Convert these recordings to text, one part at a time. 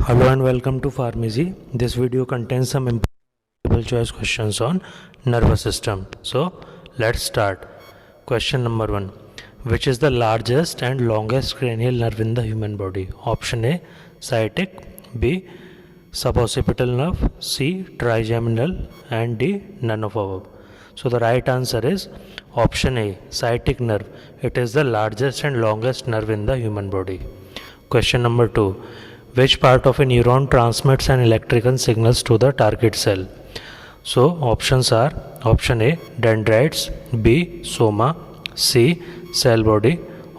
Hello and welcome to Pharmacy. This video contains some multiple choice questions on nervous system. So let's start. Question number 1. Which is the largest and longest cranial nerve in the human body? Option A, sciatic, B, suboccipital nerve, C, trigeminal, and D, none of above. So the right answer is option A, sciatic nerve. It is the largest and longest nerve in the human body. Question number 2. Which part of a neuron transmits an electrical signals to the target cell? So options are option A, dendrites, B, soma, C, cell body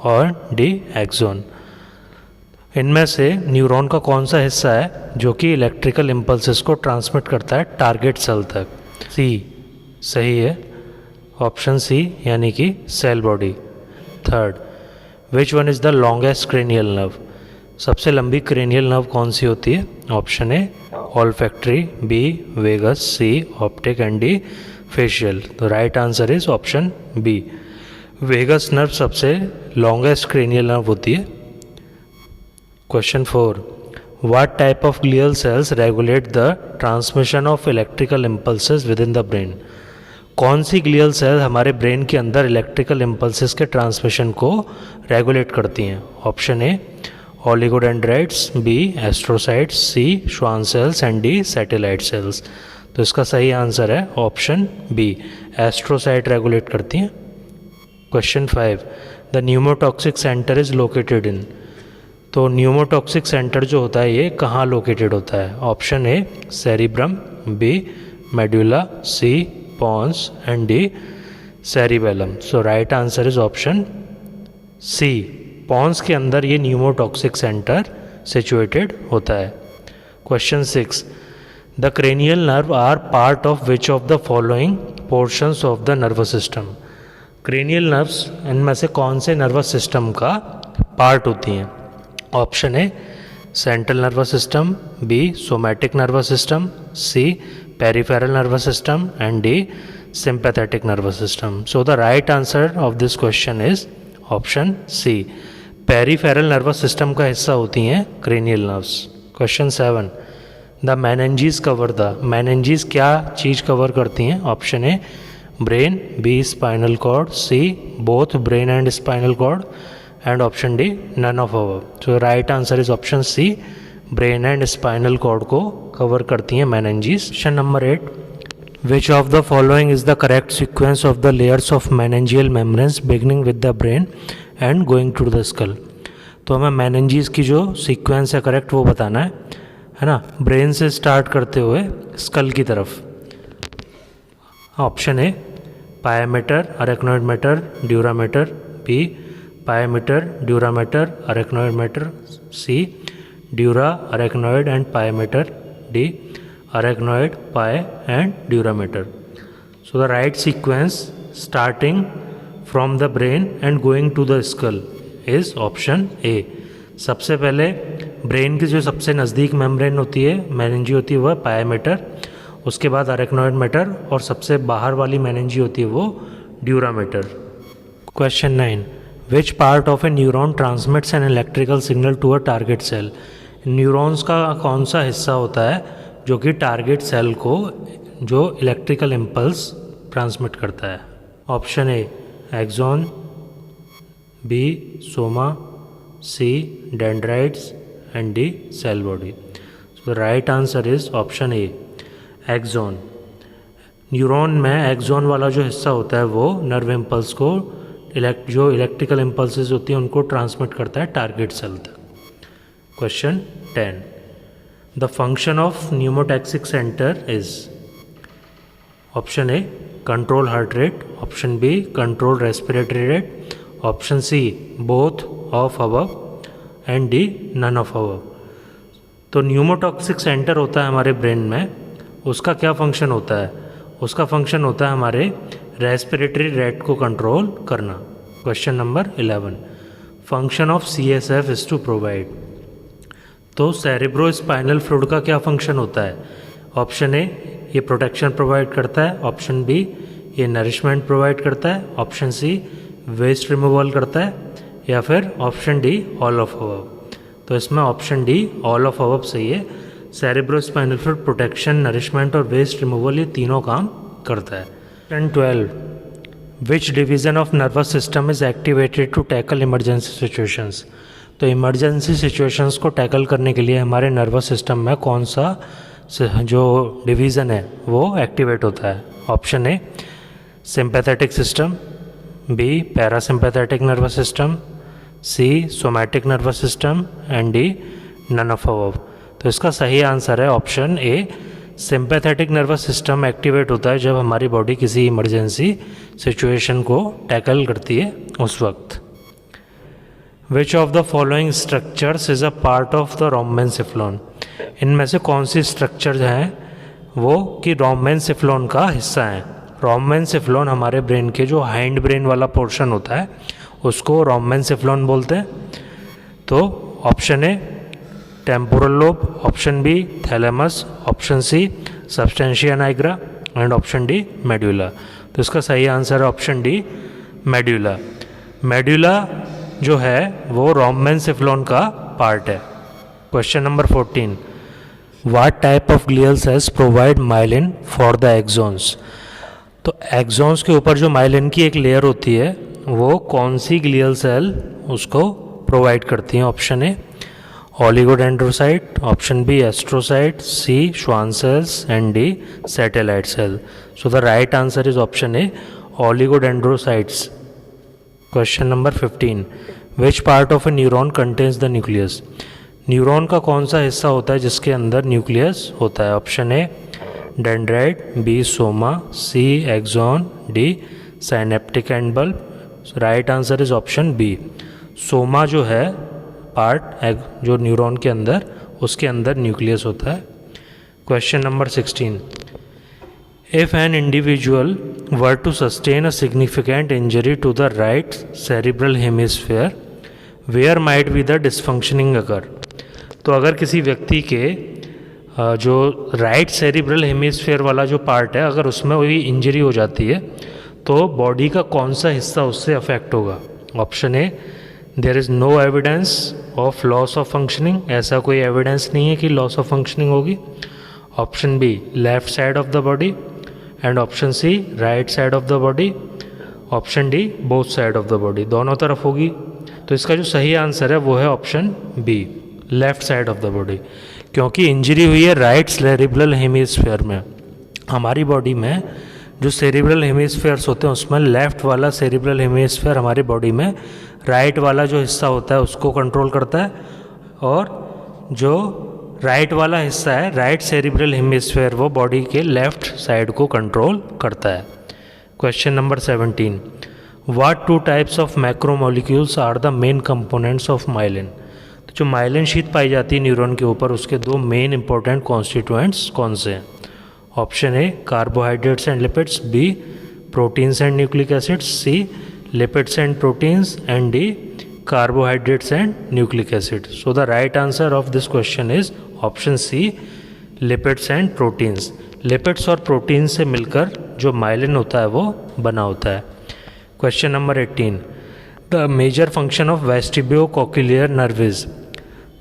और D, axon. इनमें से neuron का कौन सा हिस्सा है जो कि इलेक्ट्रिकल इम्पल्सेस को ट्रांसमिट करता है टारगेट सेल तक? सी सही है, ऑप्शन सी यानी कि cell body. Third, which one is the longest cranial nerve? सबसे लंबी क्रेनियल नर्व कौन सी होती है? Option A olfactory, B vagus, C optic and D facial. तो right answer is option B. Vagus nerve सबसे लॉन्गेस्ट क्रेनियल नर्व होती है. Question 4. What type of glial cells regulate the transmission of electrical impulses within the brain? कौन सी glial cell हमारे brain के अंदर electrical impulses के transmission को रेगुलेट करती हैं? Option A oligodendrites, B astrocytes, C Schwann cells and D satellite cells. तो इसका सही आंसर है ऑप्शन बी, एस्ट्रोसाइट रेगुलेट करती हैं. Question 5. The pneumotaxic centre is located in? तो न्यूमोटॉक्सिक सेंटर जो होता है ये कहाँ लोकेटेड होता है? Option A cerebrum, B medulla, C pons and D cerebellum. So right answer is option C. Pons के अंदर ये न्यूमोटॉक्सिक सेंटर सिचुएटेड होता है. Question 6. The cranial nerve are part of which of the following portions of the nervous system? Cranial nerves इनमें से कौन से nervous system का पार्ट होती हैं? Option A central nervous system, B somatic nervous system, C peripheral nervous system and D sympathetic nervous system. So the right answer of this question is option C. Peripheral nervous system का हिस्सा होती हैं cranial nerves. Question 7. The meninges cover the? Meninges क्या चीज़ cover करती हैं? Option A brain, B spinal cord, C both brain and spinal cord and option D none of above. So right answer is option C, brain and spinal cord को cover करती हैं meninges. Question number 8. Which of the following is the correct sequence of the layers of meningeal membranes beginning with the brain and going to the skull? तो हमें meninges की जो sequence है correct वो बताना है ना, ब्रेन से स्टार्ट करते हुए स्कल की तरफ. Option A pia mater, arachnoid mater, dura mater, B pia mater, dura mater, arachnoid mater, C dura, arachnoid and pia mater, D arachnoid, pia and dura mater. So the right sequence starting from the brain and going to the skull is option A. सबसे पहले brain की जो सबसे नज़दीक membrane होती है, मेनिंजी होती है, वह पायामेटर. उसके बाद अरेक्नॉइड मैटर और सबसे बाहर वाली मेनिंजी होती है वो dura mater. Question 9. Which part of a neuron transmits an electrical signal to a target cell? Neurons का कौन सा हिस्सा होता है जो कि टारगेट सेल को जो इलेक्ट्रिकल इम्पल्स ट्रांसमिट करता है? Option A axon, B soma, C dendrites and D cell body. So right answer is option A axon. Neuron में एक्सॉन वाला जो हिस्सा होता है वो नर्व इम्पल्स को जो इलेक्ट्रिकल इम्पल्सेस होती हैं उनको ट्रांसमिट करता है टारगेट सेल तक. Question 10. The function of pneumotaxic centre is? Option A control heart rate, option B control respiratory rate, option C both of above and D none of above. तो pneumotaxic centre होता है हमारे brain में, उसका क्या function होता है? उसका फंक्शन होता है हमारे रेस्पिरेटरी रेट को कंट्रोल करना. Question number 11. Function of CSF is to provide? तो सेरेब्रो स्पाइनल फ्लूइड का क्या फंक्शन होता है? ऑप्शन ए ये प्रोटेक्शन प्रोवाइड करता है, ऑप्शन बी ये नरिशमेंट प्रोवाइड करता है, ऑप्शन सी वेस्ट रिमूवल करता है, या फिर option D all of above. तो इसमें option D all of above सही है। सेरेब्रोस्पाइनल फ्लूइड प्रोटेक्शन, नरिशमेंट और वेस्ट रिमूवल, ये तीनों काम करता है। Question 12, which division of nervous system is activated to tackle emergency situations. तो इमरजेंसी सिचुएशंस को टैकल करने के लिए हमारे नर्वस सिस्टम में कौन सा जो डिवीज़न है वो एक्टिवेट होता है। Option A sympathetic system, B parasympathetic nervous system, C somatic nervous system and D none of above. तो इसका सही आंसर है option A sympathetic nervous system activate होता है जब हमारी बॉडी किसी इमरजेंसी सिचुएशन को टैकल करती है उस वक्त। Which of the following structures is a part of the rhombencephalon. इनमें से कौन सी स्ट्रक्चर हैं वो कि रोमेनसेफ्लॉन का हिस्सा है। रोमेनसेफ्लॉन हमारे ब्रेन के जो हाइंड ब्रेन वाला पोर्शन होता है उसको रोमेनसेफ्लॉन बोलते हैं। तो option A temporal lobe, option B thalamus, option C substantia nigra and option D medulla. तो इसका सही आंसर है ऑप्शन डी मेड्यूला। मेड्यूला जो है वो रोमेनसेफ्लॉन का पार्ट है। Question number 14, what type of glial cells provide myelin for the axons. तो एक्सॉन्स के ऊपर जो माइलिन की एक लेयर होती है वो कौन सी ग्लियल सेल उसको प्रोवाइड करती हैं। Option A oligodendrocyte, option B astrocyte, C Schwann cells and D satellite cell. So the right answer is option A oligodendrocytes. Question number 15, which part of a neuron contains the nucleus. Neuron का कौन सा हिस्सा होता है जिसके अंदर nucleus होता है। Option A dendrite, B soma, C axon, D synaptic end bulb. Right answer is option B. Soma जो है पार्ट जो न्यूरॉन के अंदर उसके अंदर न्यूक्लियस होता है। Question number 16, if an individual were to sustain a significant injury to the right cerebral hemisphere where might be the dysfunctioning occur. तो अगर किसी व्यक्ति के जो राइट सेरिब्रल हेमिस्फीयर वाला जो पार्ट है अगर उसमें कोई इंजरी हो जाती है तो बॉडी का कौन सा हिस्सा उससे अफेक्ट होगा। Option A there is no evidence of loss of functioning, ऐसा कोई एविडेंस नहीं है कि लॉस ऑफ फंक्शनिंग होगी। Option B left side of the body and option C right side of the body, option D both side of the body, दोनों तरफ होगी। तो इसका जो सही आंसर है वो है option B left side of the body, क्योंकि इंजरी हुई है राइट सेरिब्रल हेमिस्फीयर में। हमारी बॉडी में जो सेरिब्रल हेमिस्फीयर्स होते हैं उसमें लेफ्ट वाला सेरिब्रल हेमिस्फीयर हमारी बॉडी में राइट वाला जो हिस्सा होता है उसको कंट्रोल करता है, और जो राइट वाला हिस्सा है राइट सेरिब्रल हेमिस्फीयर वो बॉडी के लेफ्ट साइड को कंट्रोल करता है। Question number 17, what two types of macromolecules are the main components of myelin. तो जो माइलिन शीट पाई जाती है न्यूरॉन के ऊपर उसके दो मेन इंपॉर्टेंट कॉन्स्टिट्यूएंट्स कौन से हैं। Option A carbohydrates and lipids, B proteins and nucleic acids, C lipids and proteins and D carbohydrates and nucleic acid. So the right answer of this question is option C lipids and proteins. Lipids और proteins से मिलकर जो myelin होता है वो बना होता है। Question number 18, the major function of vestibulocochlear nerve is.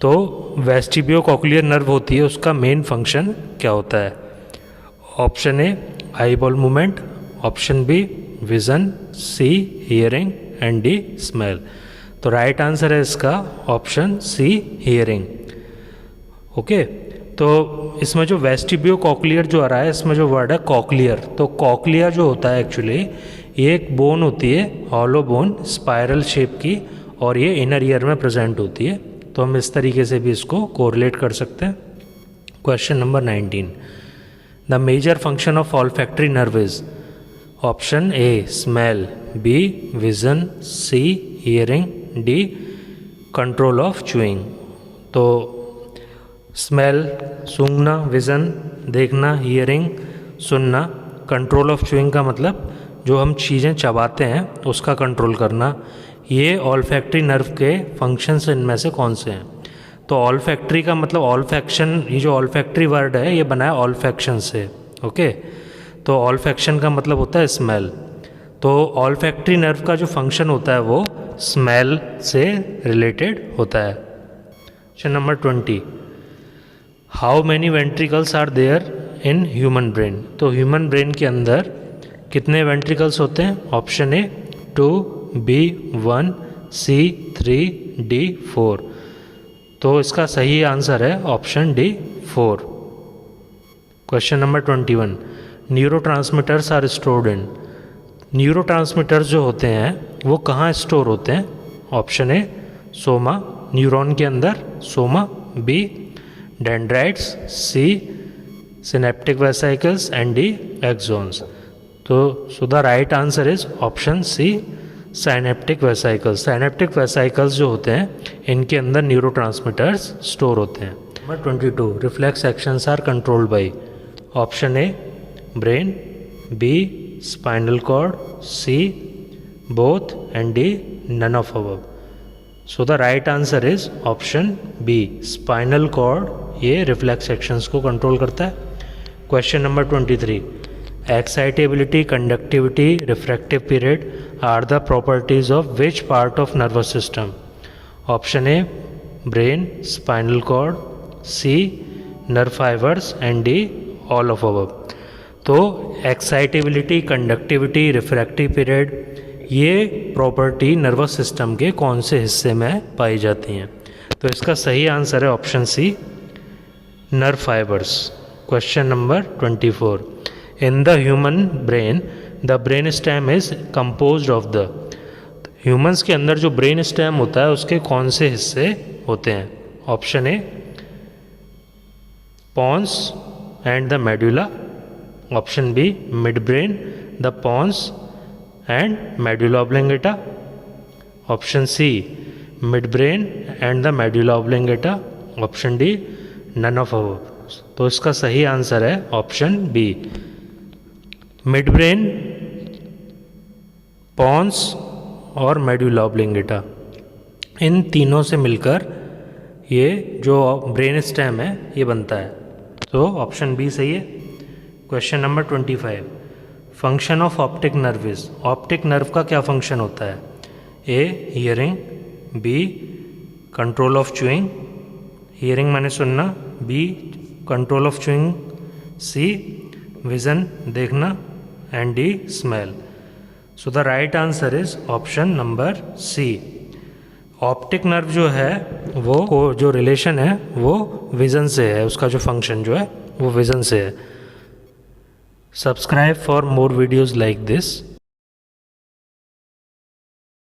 तो वेस्टिब्यूलोकोक्लियर नर्व होती है उसका मेन फंक्शन क्या होता है। Option A eyeball movement, option B vision, C hearing and D smell. तो राइट आंसर है इसका ऑप्शन सी हियरिंग। ओके, तो इसमें जो वेस्टिब्यूलोकोक्लियर जो आ रहा है इसमें जो वर्ड है कॉक्लियर, तो कॉक्लियर जो होता है एक्चुअली ये एक बोन होती है हॉलो बोन स्पाइरल शेप की, और ये इनर ईयर में प्रेजेंट होती है। तो हम इस तरीके से भी इसको कोरिलेट कर सकते हैं। Question number 19, the major function of olfactory nerve is. Option A smell, B vision, C hearing, D control of chewing. तो स्मेल सूंघना, विजन देखना, हियरिंग सुनना, कंट्रोल ऑफ च्यूइंग का मतलब जो हम चीज़ें चबाते हैं उसका कंट्रोल करना। ये ऑल्फैक्टरी नर्व के फंक्शंस इनमें से कौन से हैं। तो ऑल्फैक्टरी का मतलब ऑल्फैक्शन, ये जो ऑल्फैक्टरी वर्ड है ये बना है ऑल्फैक्शन से। ओके, तो ऑल्फैक्शन का मतलब होता है स्मेल। तो ऑल्फैक्टरी नर्व का जो फंक्शन होता है वो स्मेल से रिलेटेड होता है। Question number 20, how many ventricles are there in human brain. तो ह्यूमन ब्रेन के अंदर कितने वेंट्रिकल्स होते हैं? Option A 2, B 1, C 3, D 4। तो इसका सही आंसर है option D 4। Question number 21, neurotransmitters are stored in. Neurotransmitters जो होते हैं वो कहाँ स्टोर होते हैं? ऑप्शन ए सोमा, न्यूरॉन के अंदर soma, B dendrites, C synaptic vesicles and D axons. तो the right answer is option C synaptic vesicles. Synaptic vesicles जो होते हैं इनके अंदर न्यूरोट्रांसमीटर्स स्टोर होते हैं। Number 22, reflex actions are controlled by. Option A brain, B spinal cord, C both and D none of above. So the right answer is option B spinal cord ये reflex actions को control करता है। Question number 23, excitability, conductivity, refractory period are the properties of which part of nervous system. Option A brain, spinal cord, C nerve fibres and D all of above. तो excitability, conductivity, refractory period ये property nervous system के कौन से हिस्से में पाई जाती हैं? तो इसका सही आंसर है option C nerve fibres. Question number 24, in the human brain the brain stem is composed of the. Humans के अंदर जो ब्रेन स्टेम होता है उसके कौन से हिस्से होते हैं? Option A pons and the medulla, option B midbrain, the pons and medulla oblongata, option C midbrain and the medulla oblongata, option D none of above। तो इसका सही आंसर है ऑप्शन बी मिडब्रेन, पॉन्स और medulla ओब्लिंगेटा, इन तीनों से मिलकर ये जो ब्रेन स्टेम है ये बनता है। तो ऑप्शन बी सही है। Question number 25, function of optic nerve is. Optic nerve का क्या फंक्शन होता है? A hearing, B control of chewing, hearing माने सुनना, B control of chewing, C vision देखना and D smell. So the right answer is option number C. Optic nerve जो है वो जो रिलेशन है वो विजन से है, उसका जो फंक्शन जो है वो विजन से है। Subscribe for more videos like this.